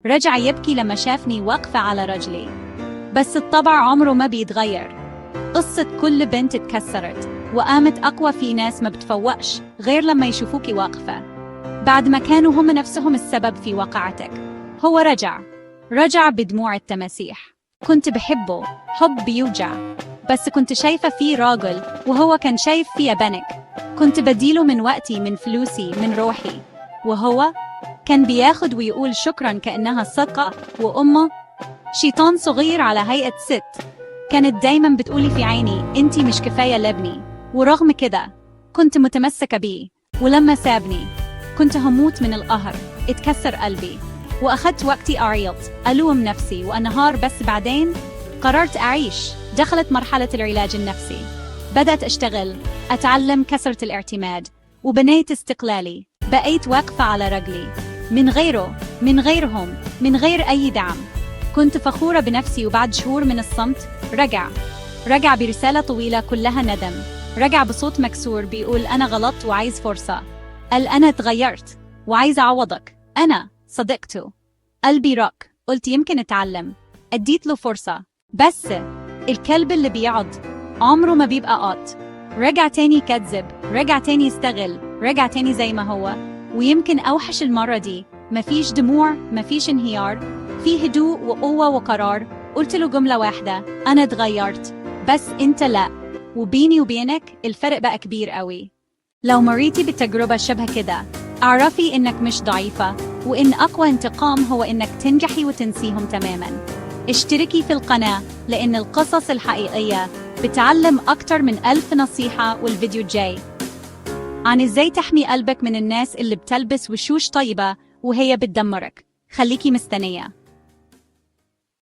رجع يبكي لما شافني واقفة على رجلي. بس الطبع عمره ما بيتغير. قصة كل بنت اتكسرت وقامت أقوى. في ناس ما بتفوقش غير لما يشوفوكي واقفة بعد ما كانوا هم نفسهم السبب في وقعتك. هو رجع بدموع التماسيح. كنت بحبه حب بيوجع، بس كنت شايفة فيه راجل وهو كان شايف فيها بنك. كنت بديله من وقتي، من فلوسي، من روحي، وهو كان بياخد ويقول شكرا كأنها صدقة. وأمه شيطان صغير على هيئة ست كانت دايما بتقولي في عيني انتي مش كفاية لابني. ورغم كده كنت متمسكة بيه، ولما سابني كنت هموت من القهر. اتكسر قلبي وأخدت وقتي أعيط ألوم نفسي وأنهار، بس بعدين قررت أعيش. دخلت مرحلة العلاج النفسي، بدأت أشتغل أتعلم كسرة الاعتماد وبنيت استقلالي. بقيت واقفة على رجلي من غيره، من غيرهم، من غير أي دعم. كنت فخورة بنفسي، وبعد شهور من الصمت رجع برسالة طويلة كلها ندم. رجع بصوت مكسور بيقول أنا غلطت وعايز فرصة. قال أنا اتغيرت وعايز أعوضك. أنا صدقته، قلبي رق، قلت يمكن اتعلم. اديت له فرصة، بس الكلب اللي بيعض عمره ما بيبقى قاط. رجع تاني كذب، رجع تاني يستغل، رجع تاني زي ما هو. ويمكن أوحش المرة دي مفيش دموع، مفيش انهيار، في هدوء وقوة وقرار. قلت له جملة واحدة: أنا اتغيرت بس أنت لا. وبيني وبينك الفرق بقى كبير قوي. لو مريتي بتجربة شبه كده اعرفي إنك مش ضعيفة، وإن أقوى انتقام هو إنك تنجحي وتنسيهم تماماً. اشتركي في القناة لأن القصص الحقيقية بتعلم أكتر من 1000 نصيحة. والفيديو الجاي عن إزاي تحمي قلبك من الناس اللي بتلبس وشوش طيبة وهي بتدمرك. خليكي مستنية.